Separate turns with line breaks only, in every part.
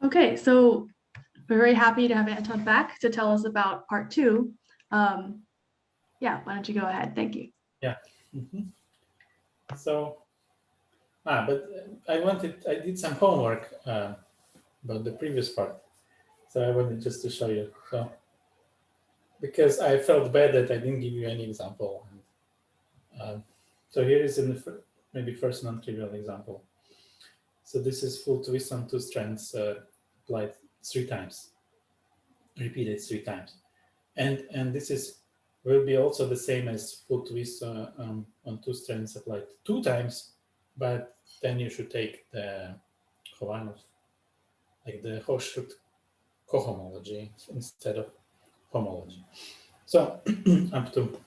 Okay, so we're very happy to have Anton back to tell us about part 2. Yeah, why don't you go ahead? Thank you.
Yeah. So, but I did some homework about the previous part. So I wanted just to show you. So, because I felt bad that I didn't give you any example. So here is maybe first non-trivial example. So this is full twist on 2 strands applied 3 times, repeated 3 times, and this will be also the same as full twist on 2 strands applied 2 times, but then you should take the Khovanov, like the Hochschild cohomology instead of homology. So up to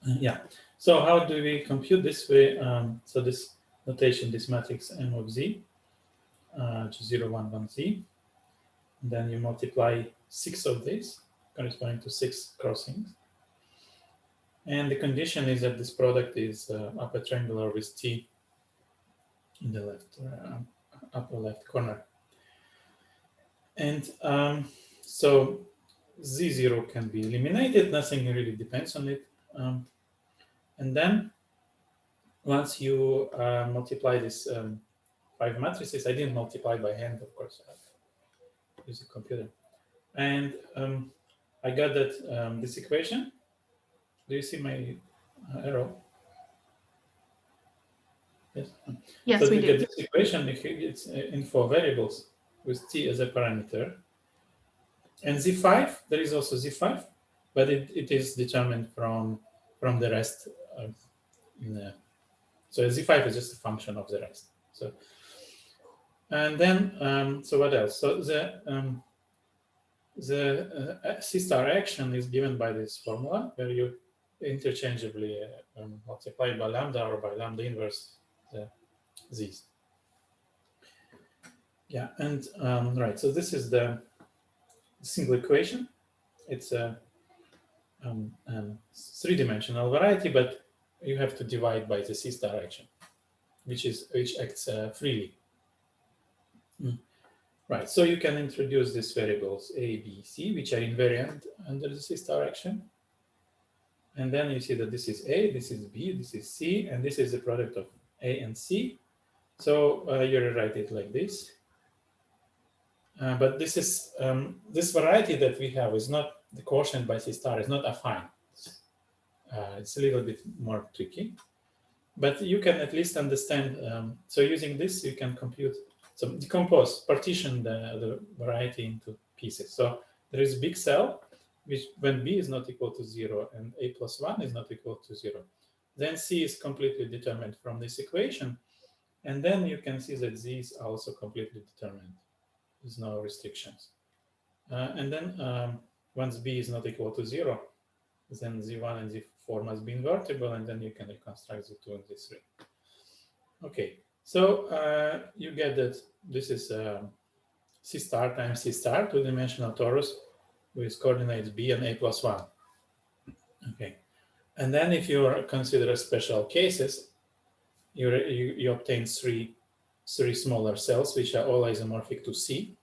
yeah. So how do we compute this way? So this notation, this matrix M of z, which is 0, 1, 1, z. And then you multiply 6 of these, corresponding to 6 crossings. And the condition is that this product is upper triangular with T in the left, upper left corner. And so Z0 can be eliminated, nothing really depends on it. And then once you multiply this 5 matrices, I didn't multiply by hand, of course, I use a computer. And I got that this equation. Do you see my arrow? Yes.
Yes,
so
we
you
do.
get this equation. It's in 4 variables with T as a parameter. And Z5, there is also Z5, but it is determined from the rest. So Z5 is just a function of the rest. So, and then, so what else? So the C star action is given by this formula where you interchangeably multiply by lambda or by lambda inverse the z's. Yeah, and right. So this is the single equation. It's a 3-dimensional variety, but you have to divide by the C star action, which acts freely. Right. So you can introduce these variables A, B, C, which are invariant under the C star action. And then you see that this is A, this is B, this is C, and this is the product of A and C. So you rewrite it like this. But this is this variety that we have is not the quotient by C star is not affine. It's a little bit more tricky, but you can at least understand. So using this, you can compute. So decompose, partition the variety into pieces. So there is a big cell, which when B is not equal to 0 and A plus 1 is not equal to 0, then C is completely determined from this equation. And then you can see that Z is also completely determined. There's no restrictions. And then once B is not equal to 0, then Z1 and Z4 must be invertible, and then you can reconstruct Z2 and Z3. Okay, so you get that this is C star times C star, 2-dimensional torus with coordinates B and A plus 1. Okay, and then if you consider special cases, you obtain three smaller cells which are all isomorphic to C.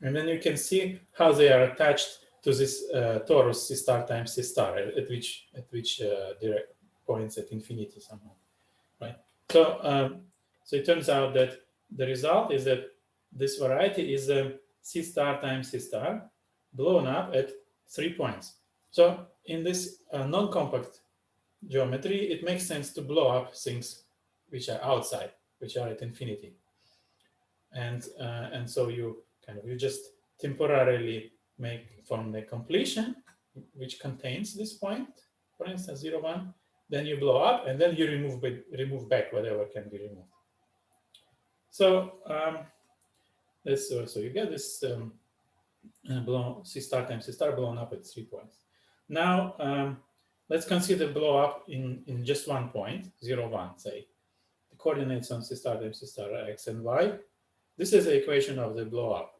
And then you can see how they are attached to this torus C star times C star, at which direct points at infinity somehow, right? So so it turns out that the result is that this variety is C star times C star blown up at 3 points. So in this non-compact geometry, it makes sense to blow up things which are outside, which are at infinity, and so you just temporarily make from the completion, which contains this point, for instance 0, 1, then you blow up, and then you remove back whatever can be removed. So so you get this C star times C star blown up at 3 points. Now let's consider blow up in just 1 point, 0, 1, say. The coordinates on C star times C star are x and y. This is the equation of the blow up.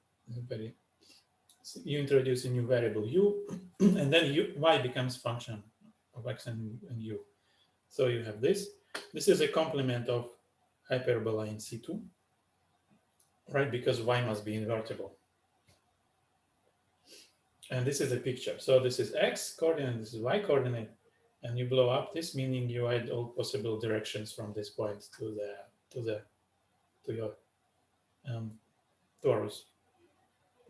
You introduce a new variable u, and then y becomes function of x and u. So you have this. This is a complement of hyperbola in C2. right? Because y must be invertible. And this is a picture. So this is x coordinate, this is y coordinate, and you blow up this, meaning you add all possible directions from this point to your torus.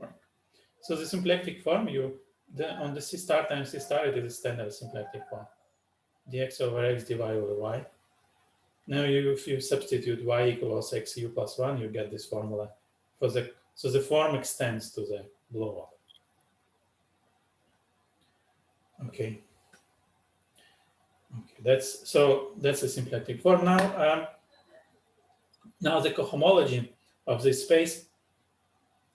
Right. So the symplectic form, on the C star times C star, it is a standard symplectic form. Dx over x dy over y. Now if you substitute y equals xu plus 1, you get this formula. So the form extends to the blow up. Okay. That's a symplectic form. Now the cohomology of this space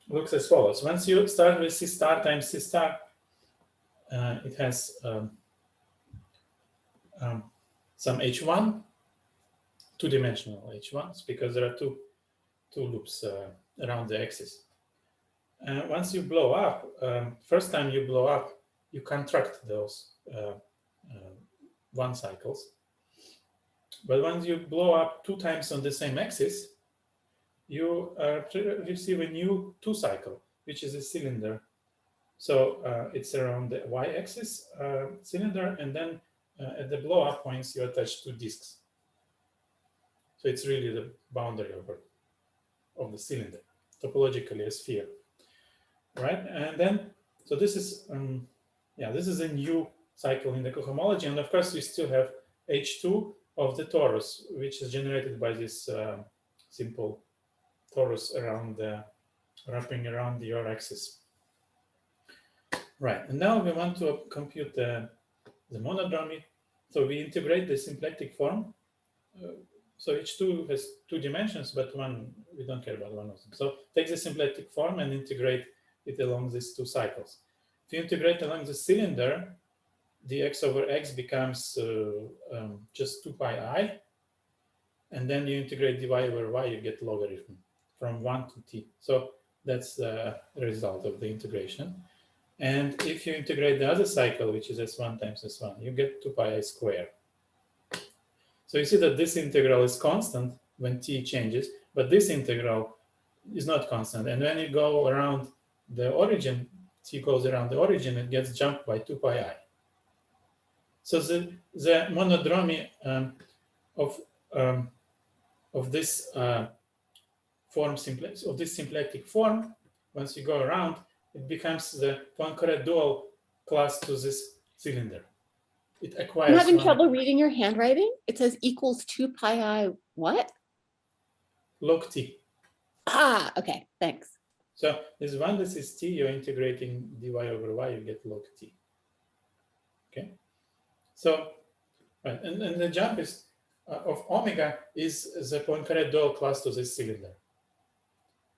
looks as follows. Once you start with C star times C star, it has some H1, two-dimensional H1s, because there are two loops around the axis. Once you blow up, first time you blow up, you contract those one cycles. But once you blow up 2 times on the same axis, you receive a new 2 cycle, which is a cylinder. So it's around the y-axis cylinder, and then at the blow up points, you attach 2 disks. So it's really the boundary of the cylinder, topologically a sphere, right? And then, so this is a new cycle in the cohomology, and of course you still have H2 of the torus, which is generated by this simple torus wrapping around your axis. Right, and now we want to compute the monodromy. So we integrate the symplectic form. So H2 has 2 dimensions, but one, we don't care about one of them. So take the symplectic form and integrate it along these 2 cycles. If you integrate along the cylinder, dx over x becomes just 2 pi I, and then you integrate dy over y, you get logarithm from 1 to t. So that's the result of the integration. And if you integrate the other cycle, which is s1 times s1, you get 2 pi I squared. So you see that this integral is constant when t changes, but this integral is not constant. And when you go around the origin, t goes around the origin, it gets jumped by 2 pi I. So the monodromy of this symplectic form, once you go around, it becomes the Poincare dual class to this cylinder. It acquires.
I'm having trouble reading your handwriting. It says equals 2 pi I what?
Log t.
Ah, okay, thanks.
So this is t, you're integrating dy over y, you get log t. Okay. So, right, and the jump is of omega is the Poincare dual class to this cylinder.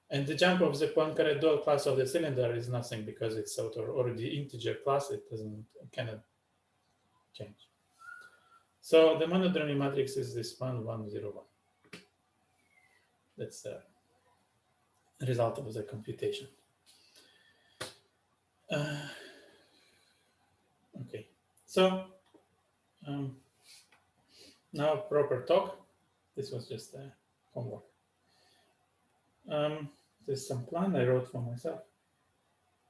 And the jump of the Poincare dual class of the cylinder is nothing because it's already integer class, it cannot change. So the monodromy matrix is this 1, 1, 0, 1. That's the result of the computation. Okay, so now proper talk. This was just homework. There's some plan I wrote for myself.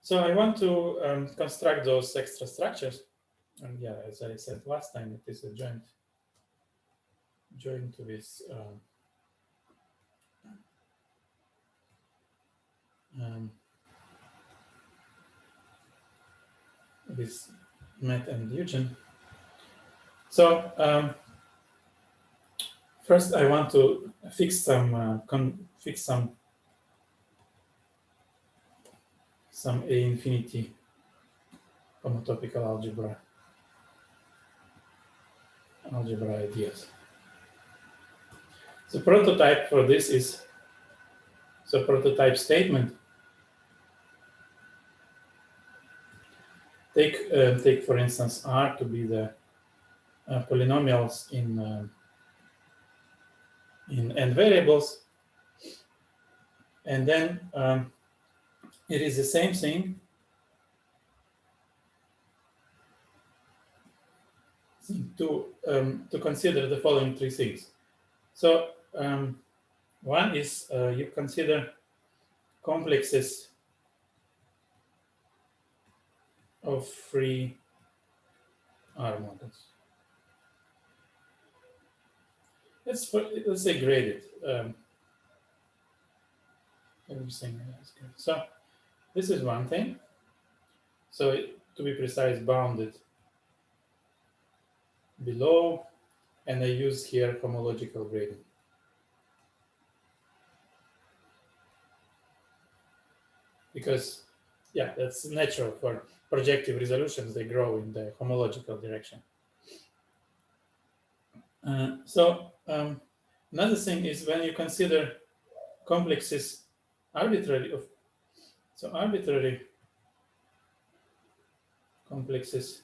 So I want to construct those extra structures. And yeah, as I said last time, it is a joint with Matt and Eugen. So first, I want to fix some A infinity homotopical algebra ideas. The prototype for this is prototype statement. Take for instance R to be the polynomials in n variables, and then it is the same thing to consider the following 3 things. So one is you consider complexes of free R models. Let's say graded. Everything is good. So this is one thing. So to be precise, bounded below, and I use here homological grading. Because, yeah, that's natural for projective resolutions. They grow in the homological direction. Another thing is when you consider complexes arbitrary complexes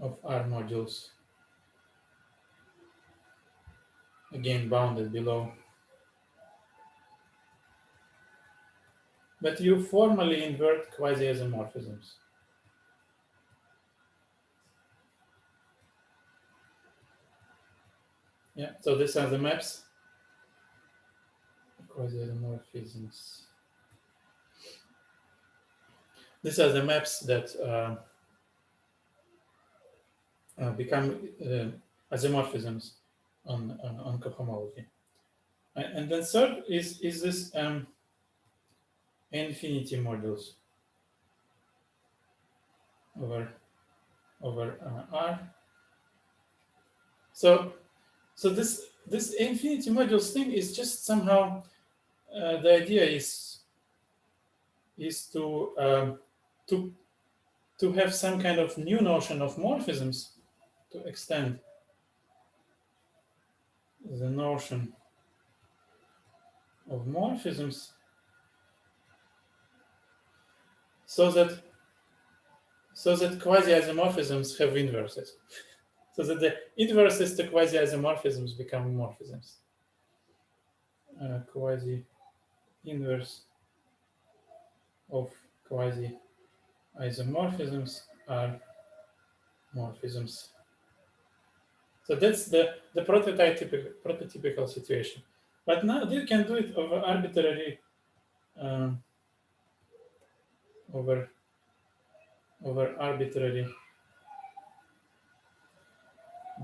of R modules, again bounded below, but you formally invert quasi-isomorphisms. Yeah, so these are the maps. Quasi-isomorphisms. These are the maps that become isomorphisms on cohomology. And then third is this infinity modules over R. So this infinity modules thing is just somehow the idea is to have some kind of new notion of morphisms, to extend the notion of morphisms so that quasi-isomorphisms have inverses, so that the inverses to quasi-isomorphisms become morphisms. Quasi-inverse of quasi-isomorphisms are morphisms. So that's the prototypical situation. But now you can do it over arbitrary over arbitrary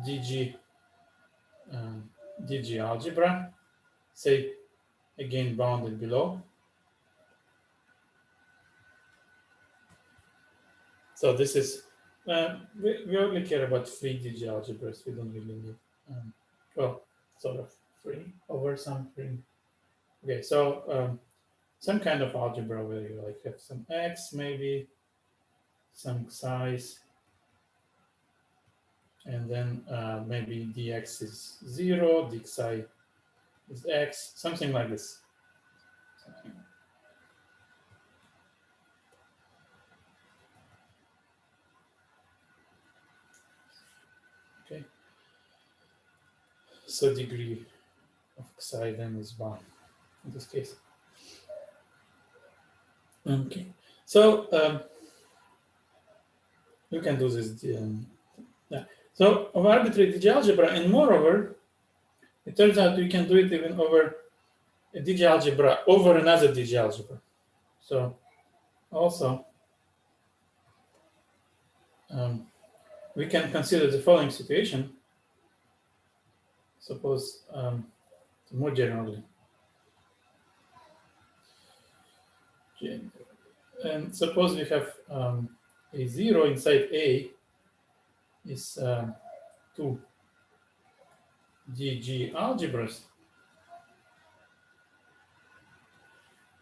DG algebra, say again bounded below. So this is we only care about free DG algebras. We don't really need well, sort of free over some free. Okay, so some kind of algebra where you like have some x, maybe some size, and then maybe dx is 0, dxi is x, something like this. Okay. So degree of xi then is 1 in this case. Okay. So you can do this. Yeah. So of arbitrary DG algebra, and moreover, it turns out we can do it even over a DG algebra over another DG algebra. So also we can consider the following situation. Suppose more generally, and suppose we have a 0 inside A is 2 DG algebras,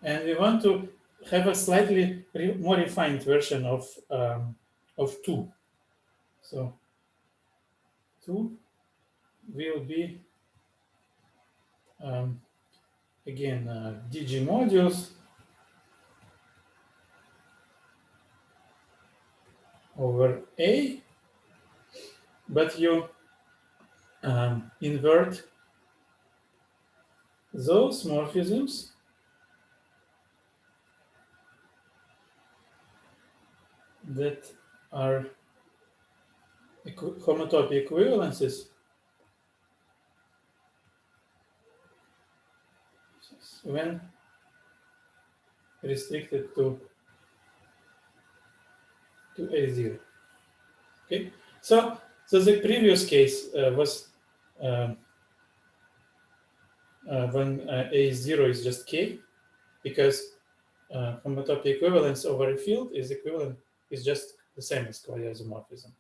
and we want to have a slightly more refined version of 2. So 2 will be again DG modules over A, but you invert those morphisms that are homotopy equivalences. when restricted to A0. Okay, so the previous case was when A0 is just K, because homotopy equivalence over a field is just the same as quasi-isomorphism.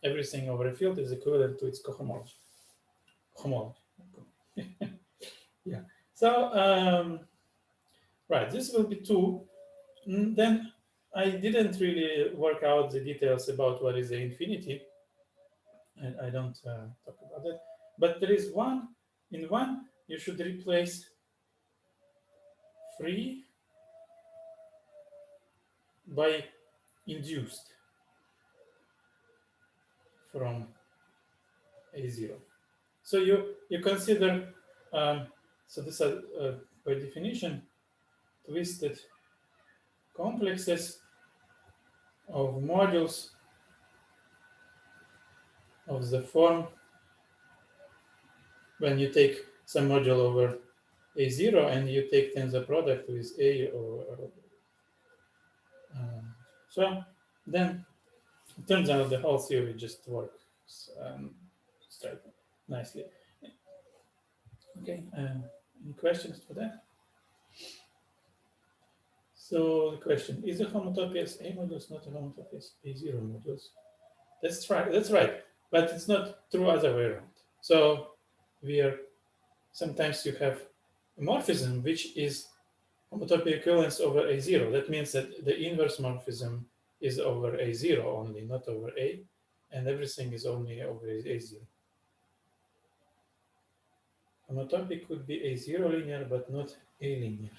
Everything over a field is equivalent to its cohomology. Homology. Yeah. So right, this will be 2. Then I didn't really work out the details about what is the infinity, and I don't talk about it. But there is one. In one, you should replace free by induced from A0. So you consider, so this are by definition twisted complexes of modules of the form when you take some module over A0 and you take then the product with A or so then it turns out the whole theory just works straight nicely. Okay, any questions for that? So the question, is a homotopy as A modules not a homotopy as A0 modules? That's right, but it's not true other way around. So sometimes you have a morphism which is homotopy equivalence over A0. That means that the inverse morphism is over A0 only, not over A, and everything is only over A0. Homotopy could be A0 linear, but not A linear.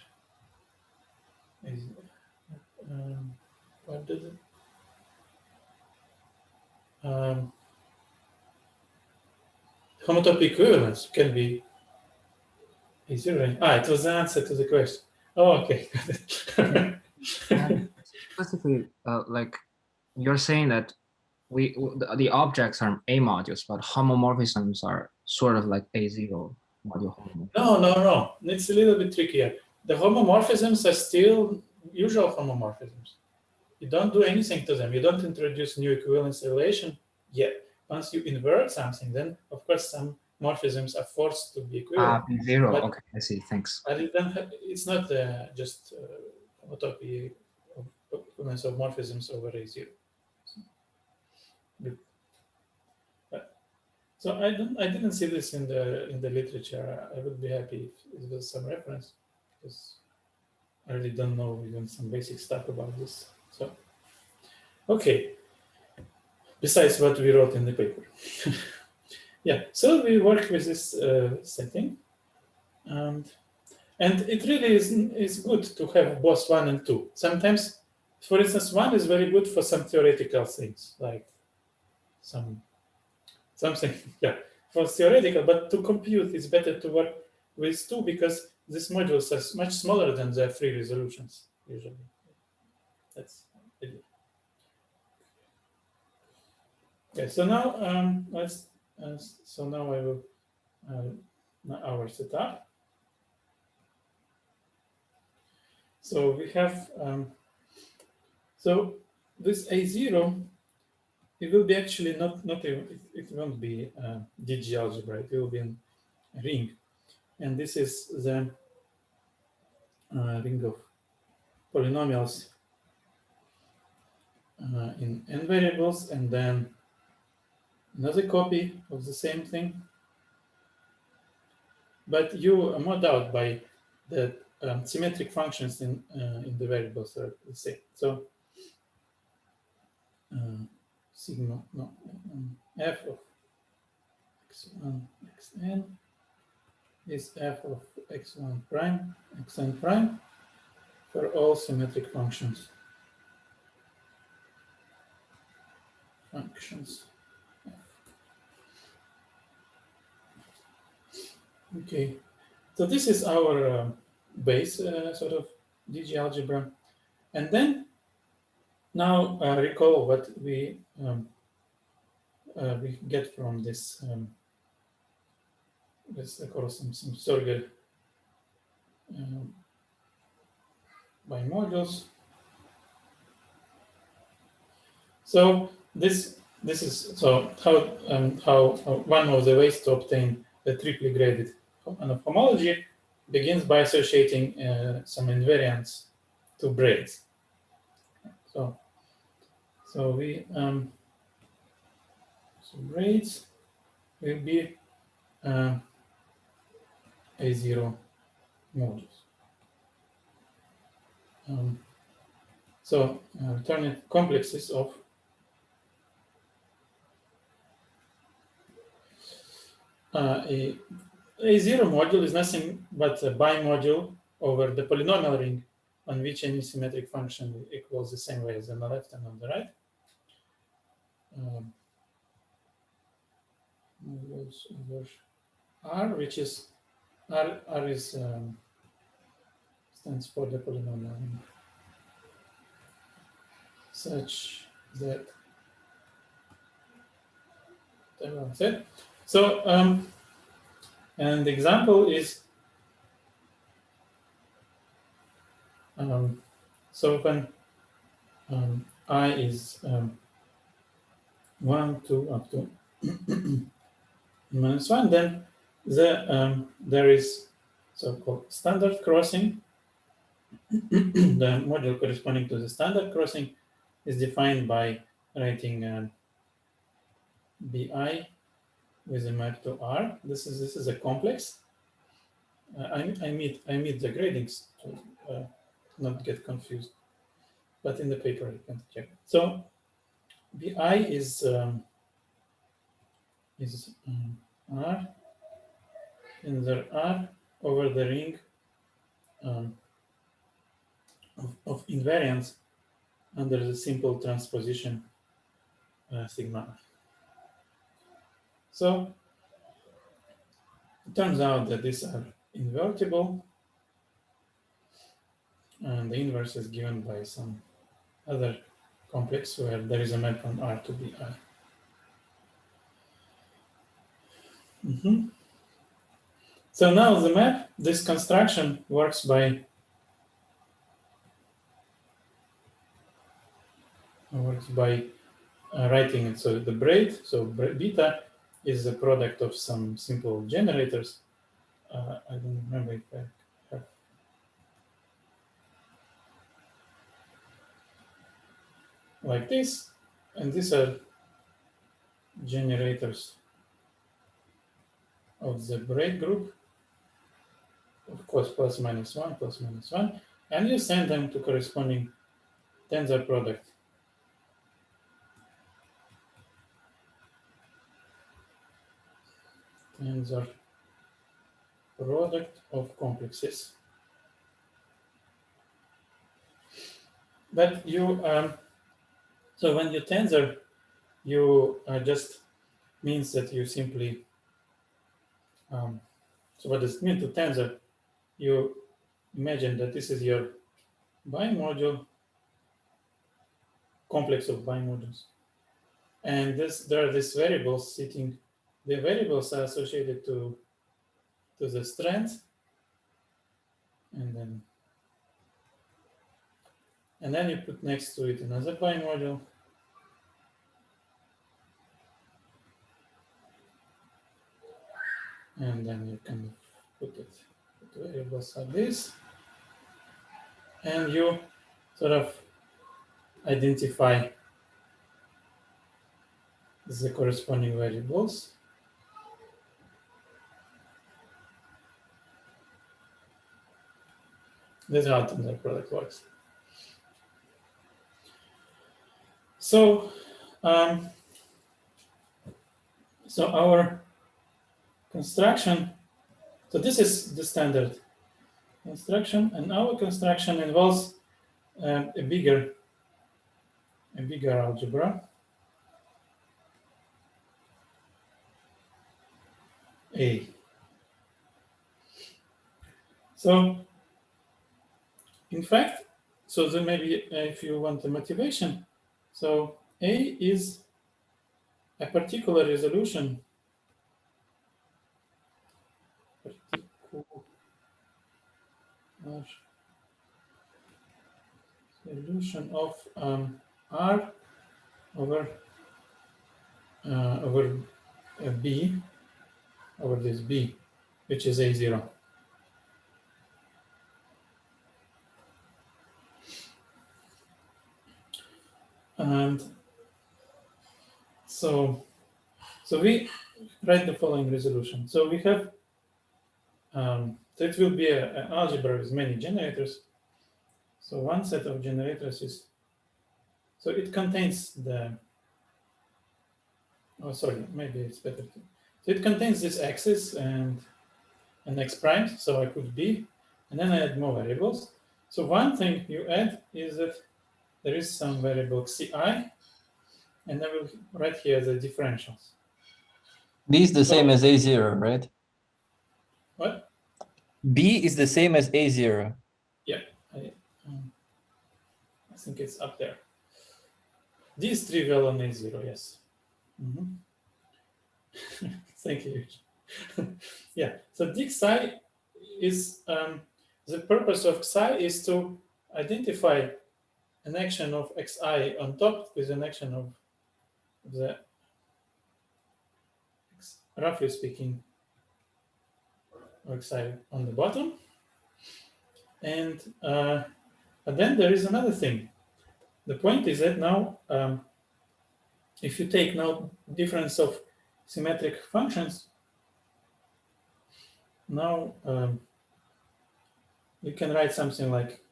What does it? Homotopy equivalence can be A0. It was the answer to the question. Oh, okay.
Specifically, like you're saying that the objects are A modules, but homomorphisms are sort of like A0 module homomorphisms.
No. It's a little bit trickier. The homomorphisms are still usual homomorphisms. You don't do anything to them. You don't introduce new equivalence relation yet. Once you invert something, then of course some morphisms are forced to be equivalent.
B0. Okay, I see. Thanks.
But it's not just homotopy of equivalence of morphisms over A0. So I didn't see this in the literature. I would be happy if there was some reference, because I really don't know even some basic stuff about this. So okay. Besides what we wrote in the paper. Yeah, so we work with this setting, and it really is good to have both 1 and 2. Sometimes, for instance, 1 is very good for some theoretical things, like something, yeah, for theoretical, but to compute it's better to work with 2 because these modules are much smaller than their free resolutions usually. That's it. Okay, so now now I will our setup. So we have so this A0, it will be actually it won't be DG algebra. It will be a ring, and this is the ring of polynomials in n variables, and then another copy of the same thing, but you mod out by the symmetric functions in the variables are the same. So sigma f of x1 xn is f of x1 prime xn prime for all symmetric functions. Okay, so this is our base sort of DG algebra, and then now recall what we get from this. Let's call some Sorger bimodules. So this is so how one of the ways to obtain the triply graded homology begins by associating some invariants to braids. So we so braids will be A0 modules. So alternate complexes of a A0 module is nothing but a bimodule over the polynomial ring on which any symmetric function equals the same way as on the left and on the right. Modules over R, which is R is stands for the polynomial ring such that that's it. So and the example is so when I is 1, 2 up to -1, then there is so-called standard crossing. The module corresponding to the standard crossing is defined by writing bi with a map to R. This is a complex. I meet the gradings to not get confused, but in the paper you can check. So bi is R in the R over the ring of invariants under the simple transposition sigma. So it turns out that these are invertible, and the inverse is given by some other complex where there is a map from R to bi. So now the map, this construction works by writing it. So the braid, so beta is the product of some simple generators. I don't remember if I have. Like this, and these are generators of the braid group, of course, plus minus one, and you send them to corresponding tensor product. Tensor product of complexes. But you, so when you tensor, you just means that you simply, so what does it mean to tensor? You imagine that this is your bimodule, complex of bimodules. And there are these variables sitting, the variables are associated to the strands, and then you put next to it another bimodule, and then you can put variables like this, and you sort of identify the corresponding variables. This is how tensor product works. So, so our construction, so this is the standard construction, and our construction involves a bigger algebra. A. So, in fact, so then maybe if you want the motivation, so A is a particular resolution. solution of R over B over this B, which is A0. And so we write the following resolution. So we have, so it will be an algebra with many generators. So one set of generators is, so it contains the, oh, sorry, maybe it's better to, so it contains this axis and an x prime, so I put B, and then I add more variables. So one thing you add is that there is some variable Ci, and I will write here the differentials.
B is the
So-
same as A0, right?
What?
B is the same as A0.
I think it's up there. D is trivial on A0, yes. Mhm. Thank you. Yeah, so d psi is, the purpose of psi is to identify an action of xi on top with an action of the, roughly speaking, xi on the bottom. And but then there is another thing. The point is that now, if you take now difference of symmetric functions, now you can write something like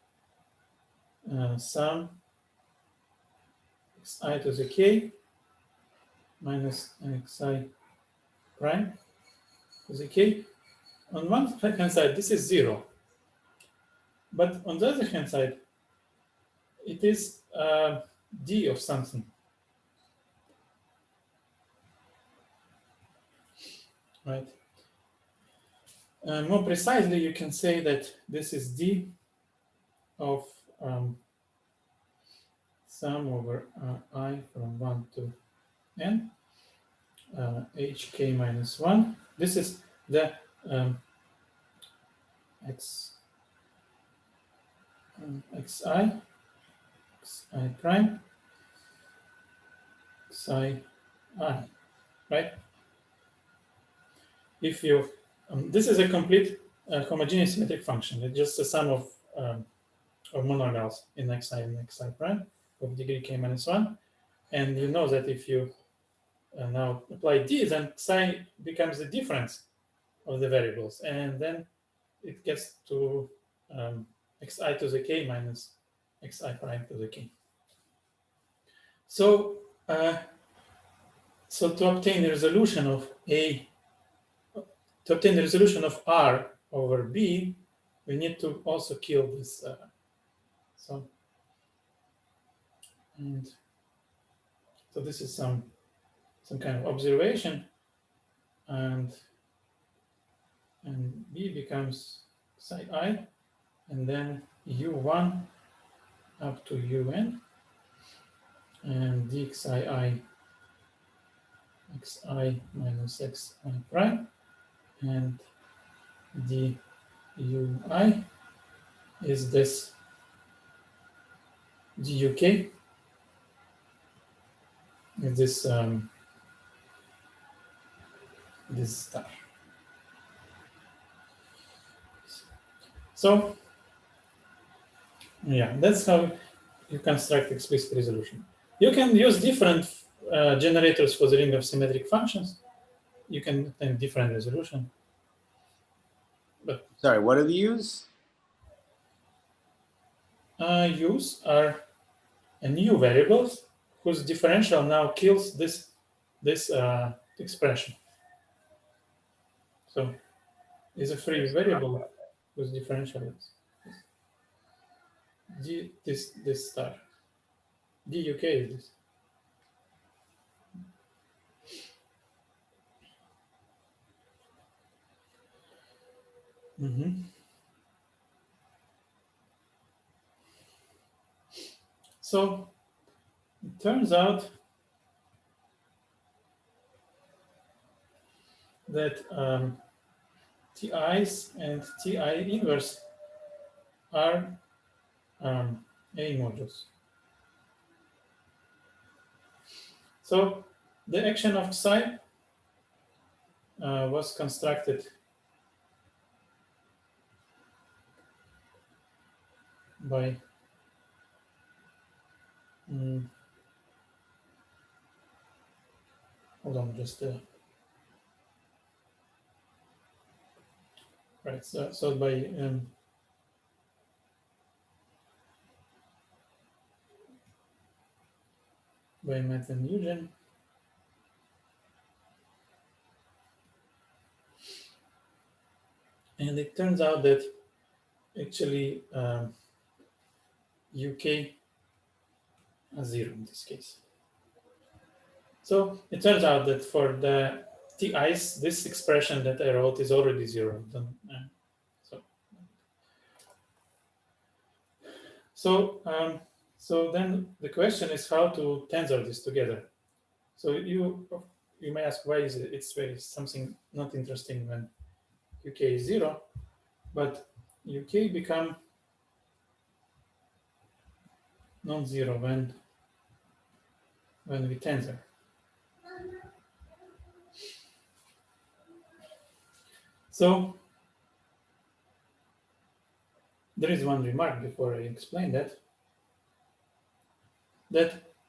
sum xi to the k minus xi prime to the k. On one hand side, this is 0. But on the other hand side, it is d of something. Right. More precisely, you can say that this is d of sum over I from 1 to n, hk minus 1. This is the xi prime, xi I, right? If you, this is a complete homogeneous symmetric function. It's just a sum of monomials in xi and xi prime of degree k minus 1. And you know that if you now apply d, then psi becomes the difference of the variables. And then it gets to xi to the k minus xi prime to the k. So, so to obtain the resolution of R over B, we need to also kill this. And so this is some kind of observation, and B becomes psi I, and then U1 up to UN, and d xi I xi minus xi prime, and d ui is this duk is this this star. So yeah, that's how you construct explicit resolution. You can use different generators for the ring of symmetric functions. You can obtain different resolution. But
Sorry, what do you use?
Use are new variables whose differential now kills this expression. So is a free variable whose differential is this star. duk is this. So it turns out that TIs and TI inverse are A modules. So the action of psi was constructed by hold on, just right. So by Matt and Eugen, and it turns out that actually UK are 0 in this case. So it turns out that for the Ti's, this expression that I wrote is already 0. So then the question is how to tensor this together. So you may ask, why is it? It's very something not interesting when UK is 0, but UK become non-zero when we tensor. So there is one remark before I explain that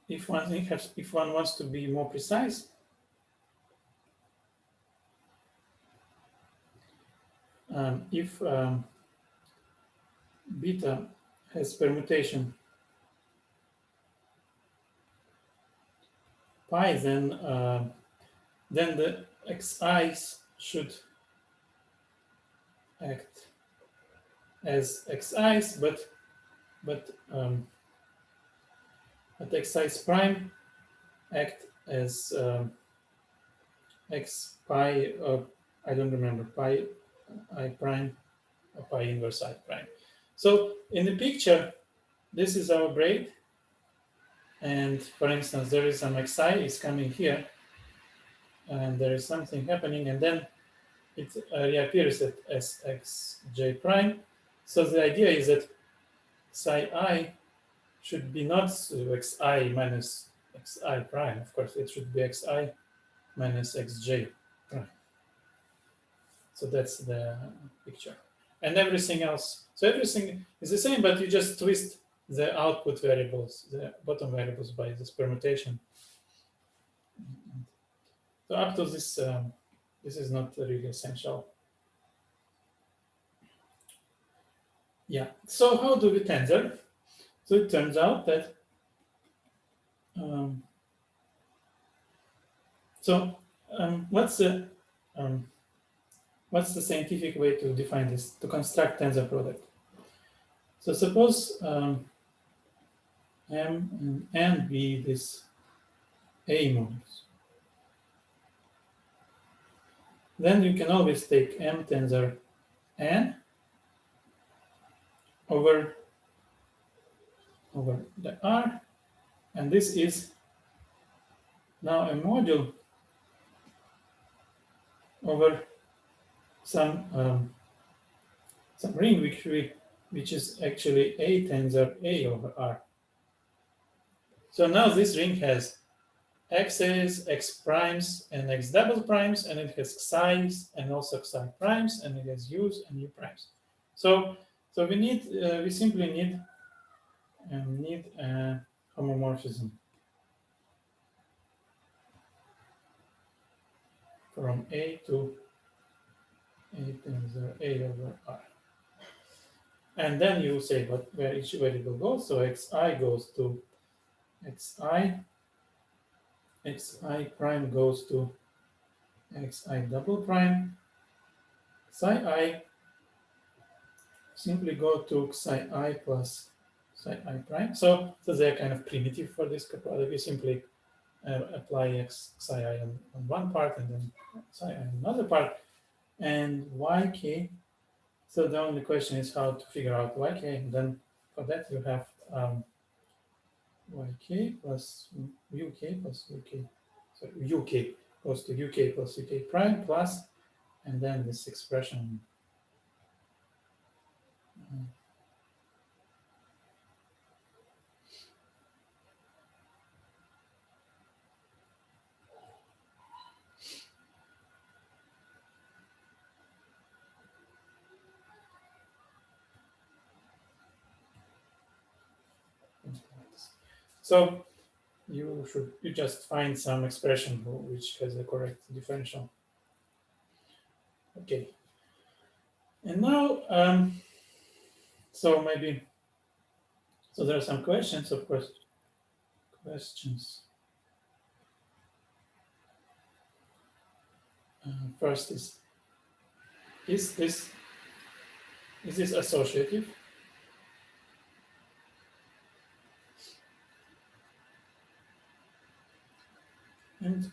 if one wants to be more precise, if beta has permutation pi, then the xi's should act as xi's, but xi's prime act as x pi, I don't remember, pi I prime or pi inverse I prime. So in the picture, this is our braid. And for instance, there is some xi is coming here, and there is something happening, and then it reappears as xj prime. So the idea is that psi I should be not xi minus xi prime. Of course, it should be xi minus xj prime. So that's the picture. And everything else, so everything is the same, but you just twist the output variables, the bottom variables, by this permutation. So up to this, this is not really essential. Yeah, so how do we tensor? So it turns out that, what's the scientific way to define this, to construct tensor product? So suppose M and N be this A modules. Then you can always take M tensor N over the R, and this is now a module over some ring which is actually A tensor A over R. So now this ring has x's, x primes, and x double primes, and it has xi's and also xi primes, and it has u's and u primes. So we simply need homomorphism from A to A tensor A over R. And then you say where each variable goes. So xi goes to xi prime goes to xi double prime, psi I simply go to xi I plus psi I prime. So they're kind of primitive for this coprolic. We simply apply xi I on one part and then psi I on another part, and yk. So the only question is how to figure out yk, and then for that you have yk plus uk plus uk. So uk goes to uk plus uk prime plus, and then this expression So you just find some expression which has the correct differential. Okay. And now, so there are some questions, of course. Questions. First is this associative? And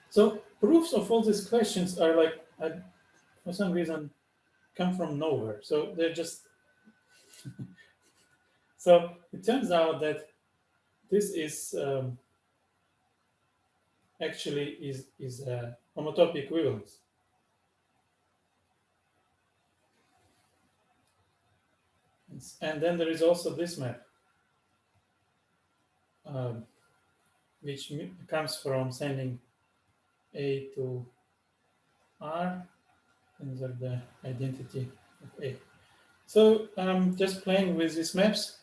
so proofs of all these questions are like, for some reason, come from nowhere. So they're just, so it turns out that this is actually is a homotopy equivalence. And then there is also this map, which comes from sending A to R, and the identity of A. So just playing with these maps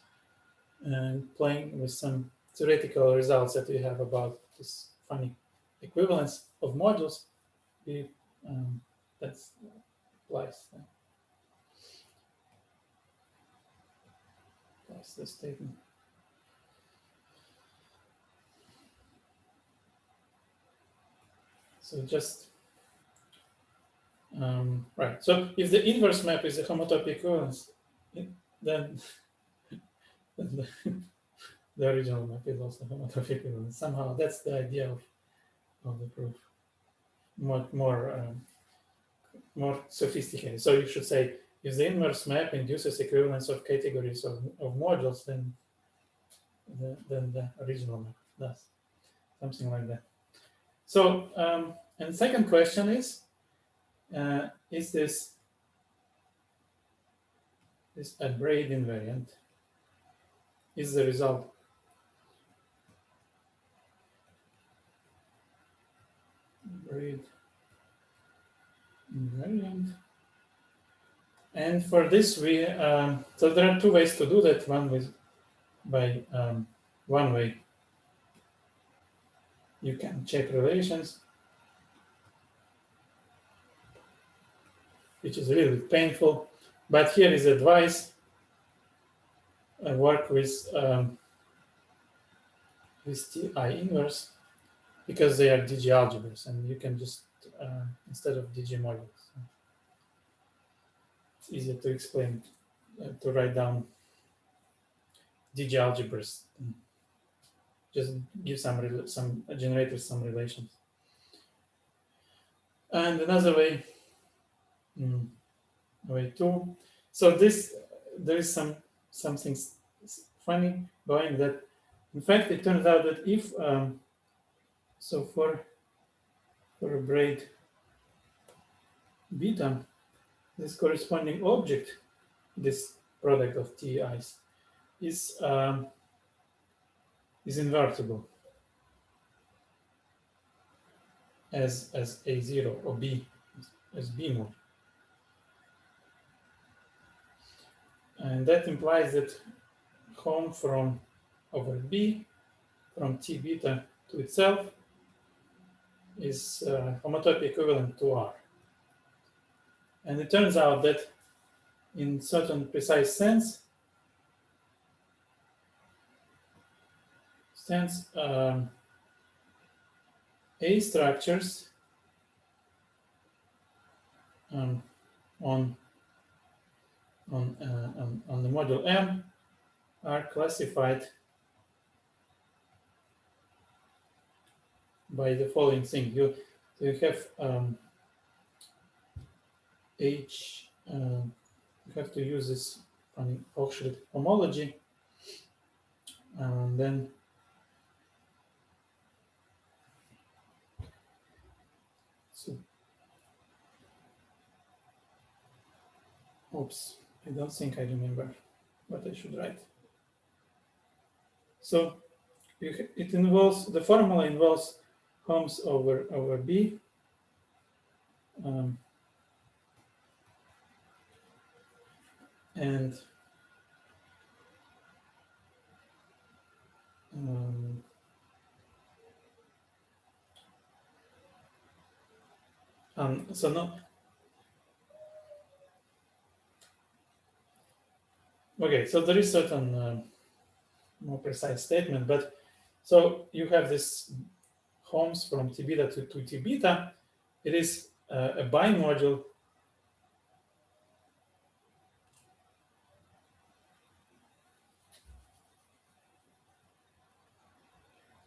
and playing with some theoretical results that we have about this funny equivalence of modules, that's applies. That's the statement. So just right. So if the inverse map is a homotopy equivalence, then the original map is also homotopy equivalence. Somehow that's the idea of the proof. More sophisticated. So you should say if the inverse map induces equivalence of categories of modules, then the original map does something like that. So and the second question is this a braid invariant? Is the result braid invariant? And for this, we so there are two ways to do that. One with by one way, you can check relations, which is a little bit painful. But here is advice: work with TI inverse, because they are DG algebras, and you can just instead of DG modules. It's easier to explain, to write down DG algebras. Just give some generators some relations. And another way, way too. So there is something funny going that. In fact, it turns out that if so for a braid beta, this corresponding object, this product of TIs, is invertible as A0 or B as B mod. And that implies that home from over B from T beta to itself is homotopy equivalent to R. And it turns out that in certain precise sense, A structures on the module M are classified by the following thing. You have H. You have to use this Hochschild homology, and then oops, I don't think I remember what I should write. So it involves, the formula involves homes over B. And So no. Okay, so there is certain more precise statement, but so you have this homes from T beta to T beta. It is a bimodule.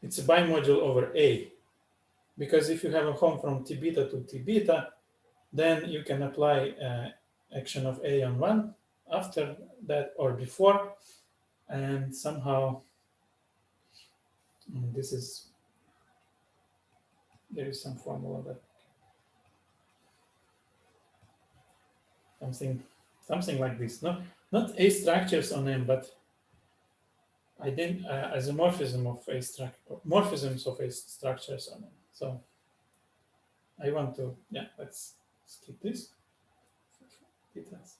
It's a bimodule over A, because if you have a home from T beta to T beta, then you can apply action of A on one after that or before, and somehow this is, there is some formula that something like this. No, not A structures on M, but isomorphism of A morphisms of A structures on M. So I want to, yeah, let's skip this. Details.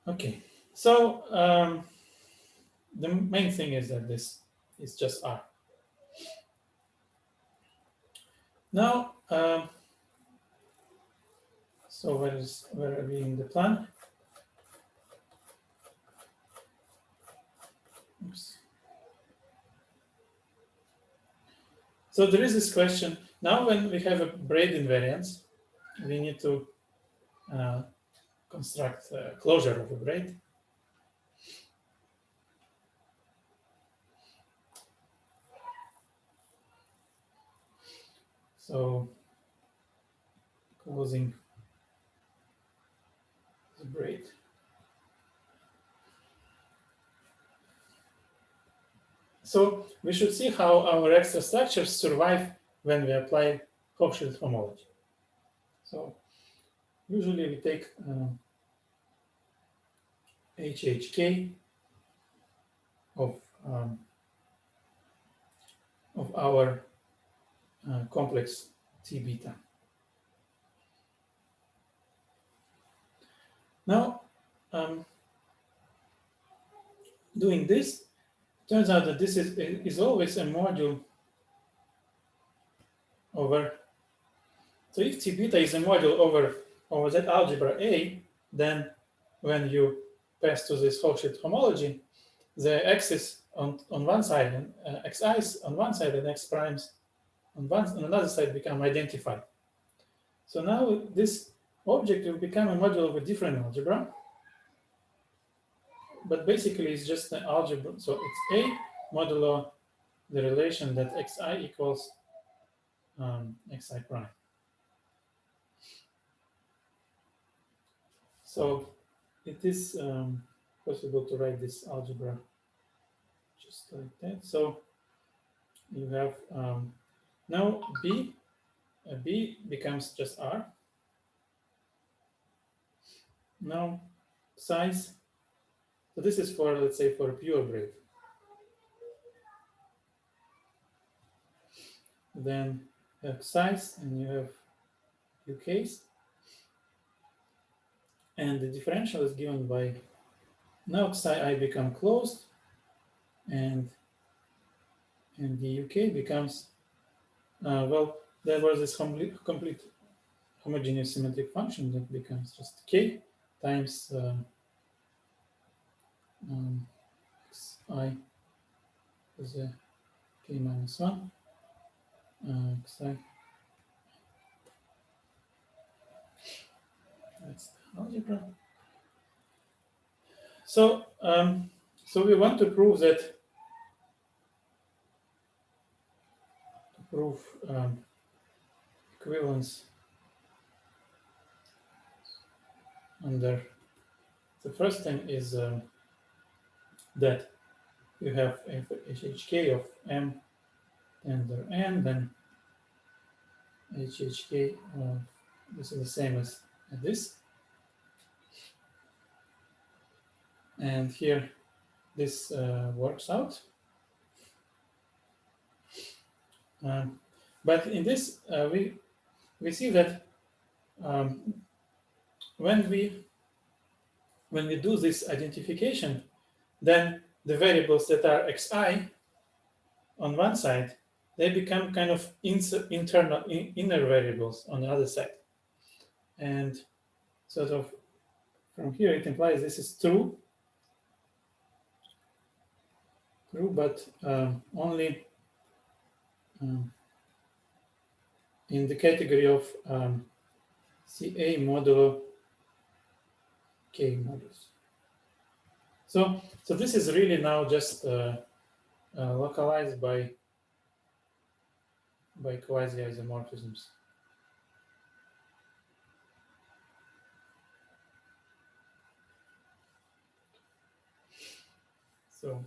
Okay, so the main thing is that this is just R. Now, so where are we in the plan? Oops. So there is this question. Now, when we have a braid invariance, we need to construct a closure of a braid. So closing the braid. So we should see how our extra structures survive when we apply Hochschild homology. So usually we take HHK of our complex T beta. Now, doing this, turns out that this is always a module over. So if T beta is a module over that algebra A, then when you pass to this Hochschild homology, the x's on one side and xi's on one side and x primes on another side become identified. So now this object will become a module of a different algebra, but basically it's just an algebra. So it's A modulo the relation that xi equals xi prime. So it is possible to write this algebra just like that. So you have now B becomes just R. Now size. So this is for, let's say, for a pure braid. Then you have size and you have UKs. And the differential is given by now psi I become closed, and the UK becomes well, there was this complete homogeneous symmetric function that becomes just K times xi is a K minus 1 xi. That's the algebra. So so we want to prove that equivalence under the first thing is that you have HHK of M under N, then HHK of this is the same as this, and here this works out. But in this we see that when we do this identification, then the variables that are xi on one side they become kind of internal inner variables on the other side. And sort of from here it implies this is true, but only in the category of CA modulo K modulus. So this is really now just localized by quasi-isomorphisms. So,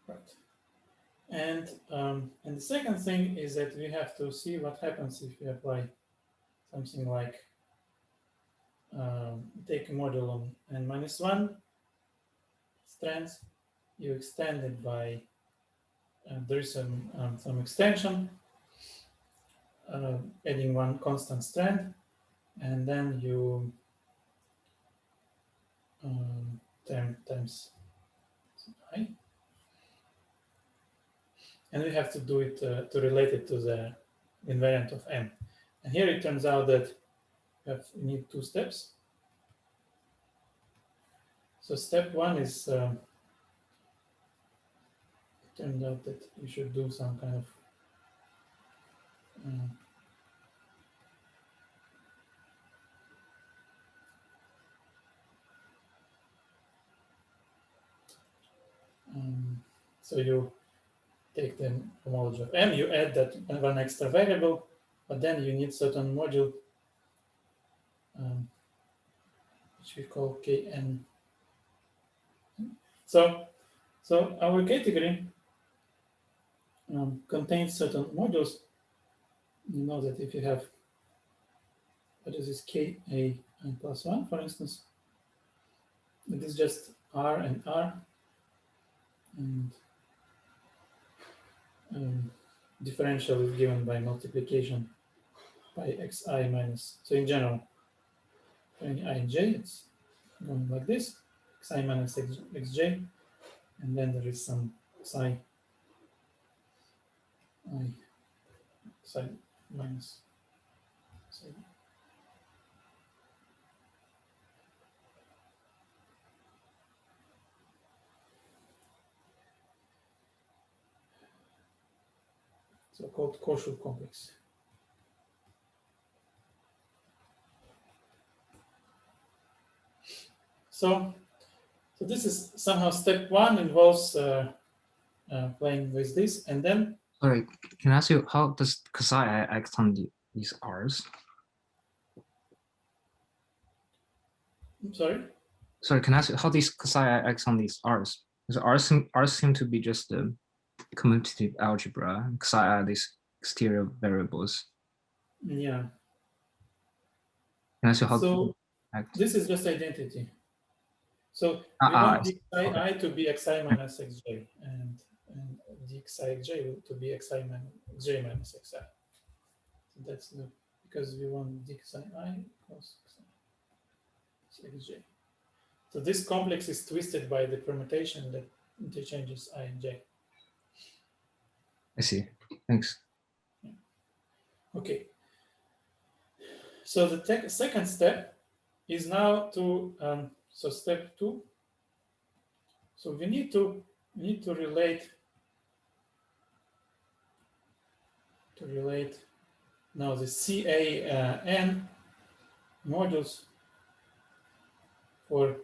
right. And the second thing is that we have to see what happens if we apply something like take a module on n-1 strands, you extend it by there is some extension, adding one constant strand, and then you times I, and we have to do it to relate it to the invariant of M. And here it turns out that we need two steps. So step one is it turned out that you should do some kind of so you take the homology of M, you add that one extra variable, but then you need certain module which we call Kn. So our category contains certain modules. You know that if you have, what is this, Ka n plus 1, for instance, it is just R and R, and differential is given by multiplication by xi minus. So in general, for any I and j, it's going like this, xi minus xj, and then there is some psi I psi minus psi. So-called Kosher complex. So this is somehow step one, involves playing with this, and then.
Sorry, can I ask you, how does psi act on these R's?
I'm sorry?
Sorry, can I ask you how these psi acts on these R's? Because R's seem to be just the commutative algebra. Psi are these exterior variables.
Yeah.
Can I ask you how
So
act?
this is just identity. So we want the xi I to be xi minus xj, and the xi xj to be xi minus j minus xi. So that's the, because we want the xi I equals xi xj. So this complex is twisted by the permutation that interchanges I and j.
I see. Thanks.
Okay. So the second step is now to so step two. So we need to relate now the CAN modules for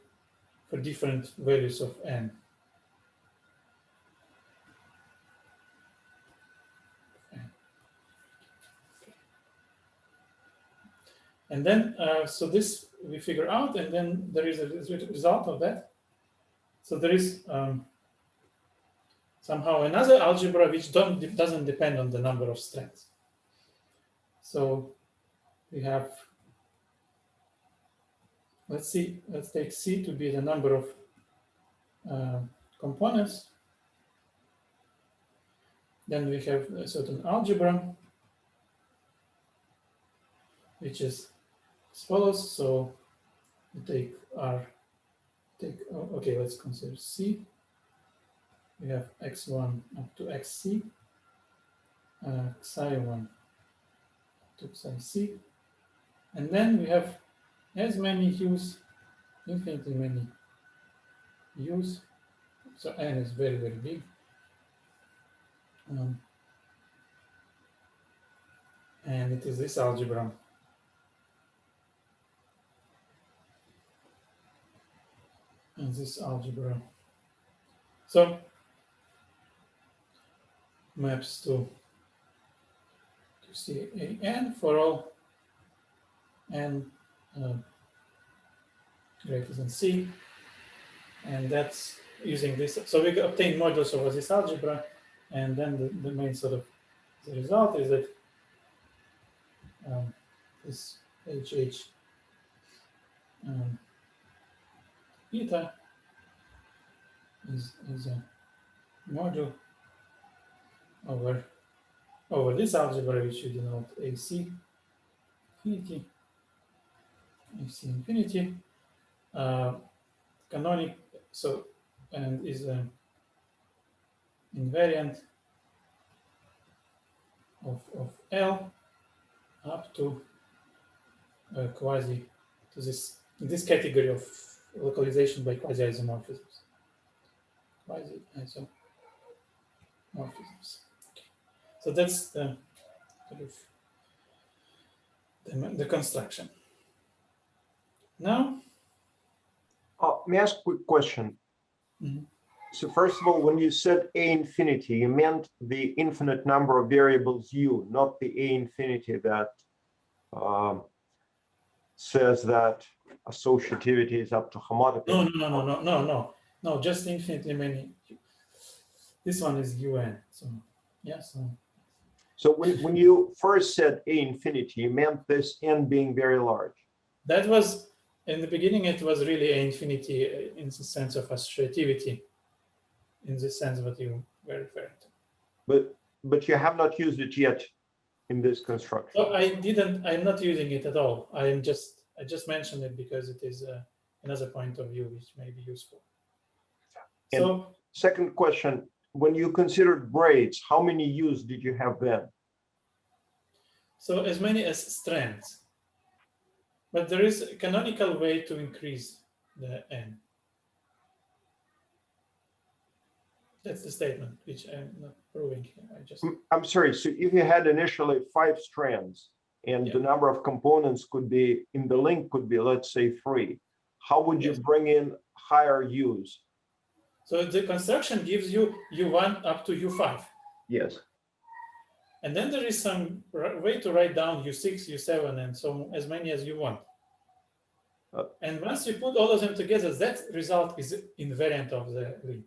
different values of n. And then so this we figure out, and then there is a result of that. So there is somehow another algebra which doesn't depend on the number of strands. So we have, let's take C to be the number of components. Then we have a certain algebra, which is as follows. So we take okay, let's consider C. we have x1 up to xc, psi1 to psi c, and then we have as many u's, infinitely many u's. So n is very, very big. And it is this algebra. And this algebra. So maps to CAN for all n greater than c. And that's using this. So we obtain modulus over this algebra. And then the main sort of the result is that this HH beta is a module over this algebra, which you denote AC infinity, AC infinity, canonic, so, and is invariant of L up to quasi, to this category of localization by quasi-isomorphisms. Quasi-isomorphisms. Okay. So that's the sort of the construction. Now,
may I ask a quick question?
Mhm.
So first of all, when you said A infinity, you meant the infinite number of variables U, not the A infinity that says that associativity is up to homology.
No, just infinitely many. This one is UN. So yeah,
So when you first said A infinity, you meant this n being very large.
that was in the beginning. It was really A infinity in the sense of associativity, in the sense what you were referring to.
But you have not used it yet in this construction.
So I'm not using it at all. I just mentioned it because it is another point of view which may be useful.
And
so
second question, when you considered braids, how many U's did you have then?
So as many as strands. But there is a canonical way to increase the n. That's the statement, which I'm not proving here.
I'm sorry, so if you had initially 5 strands and the number of components could be, in the link could be, let's say 3, how would you bring in higher U's?
So the construction gives you U1 up to U5.
Yes.
And then there is some way to write down U6, U7, and so as many as you want. And once you put all of them together, that result is invariant of the link.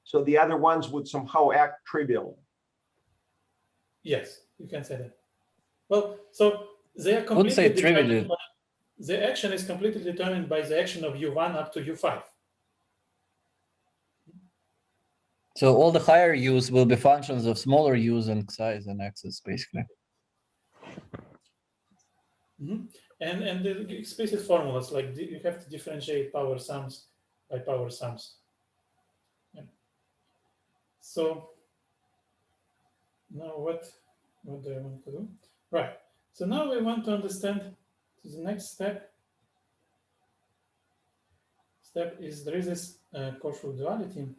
So
the other ones would somehow act trivial.
Yes, you can say that. Well, so they are
Wouldn't say
completely
trivial.
the action is completely determined by the action of U1 up to U5.
So all the higher U's will be functions of smaller U's and x's and x's, basically.
Mm-hmm. And the explicit formulas, like you have to differentiate power sums by power sums. Yeah. So now what do I want to do? Right. So now we want to understand the next step. Is there is this causal duality.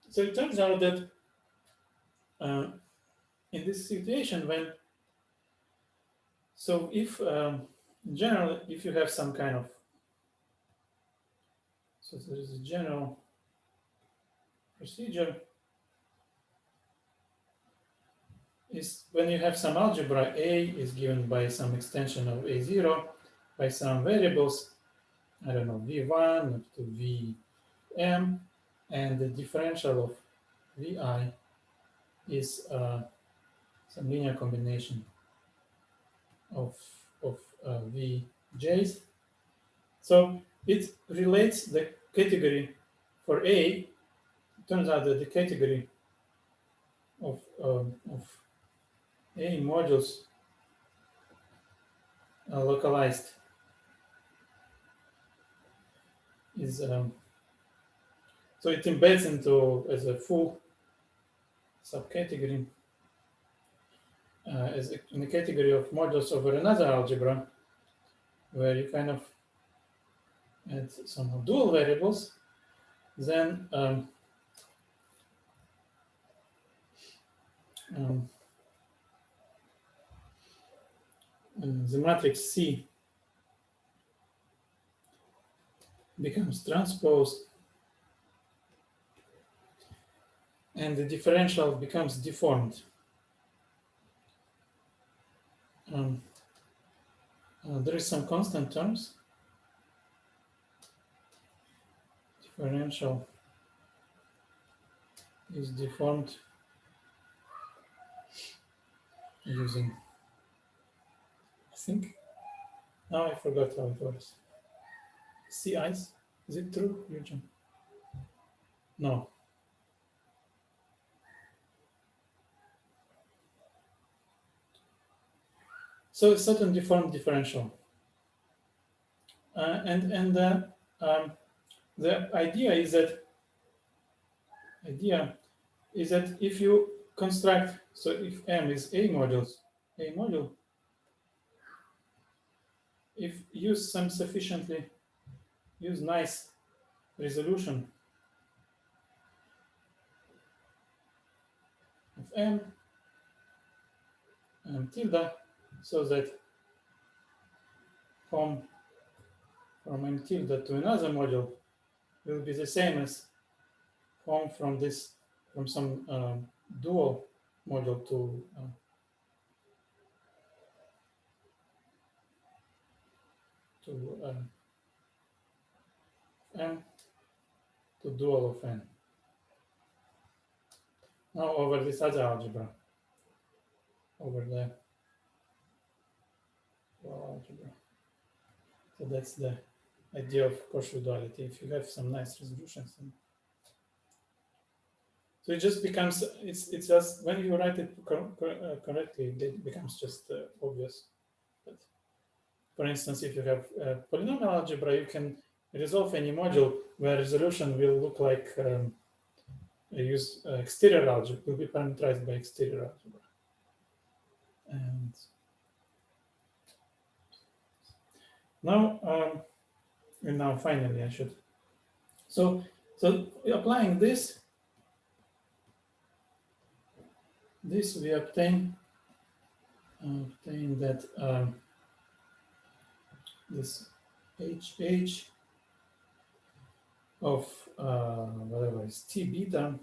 So it turns out that in this situation, if in general, if you have some kind of, so there is a general procedure, is when you have some algebra, A is given by some extension of A0 by some variables, I don't know, V1 up to Vm, and the differential of Vi is some linear combination of Vj's. So it relates the category for A. It turns out that the category of A modules localized is so it embeds into as a full subcategory in the category of modules over another algebra, where you kind of add some dual variables, then the matrix C becomes transposed and the differential becomes deformed. There is some constant terms. Differential is deformed using, I think, now I forgot how it works. Sea ice, is it true, Eugene? No. So a certain deformed differential. The idea is that if you construct, so if M is a module, if use nice resolution of M and tilde, so that from M tilde to another module will be the same as from some dual module to M to dual of N. Now over this other algebra, over the algebra. So that's the idea of Cauchy duality. If you have some nice resolutions, so it just becomes, it's just when you write it correctly, it becomes just obvious. But for instance, if you have polynomial algebra, you can resolve any module where resolution will look like use exterior algebra, will be parameterized by exterior algebra. And now finally I should. So applying this we obtain that this HH of whatever is T beta,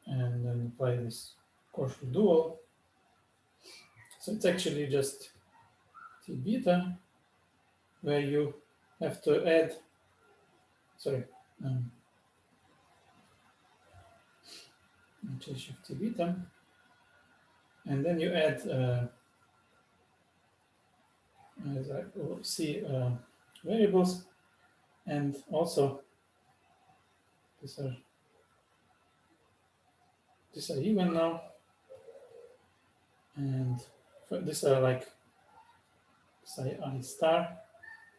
and then apply this Cauchy dual. So it's actually just T beta, where you have to add, sorry, HH of T beta, and then you add, as I will see, variables, and also these are even now, and these are like psi I star,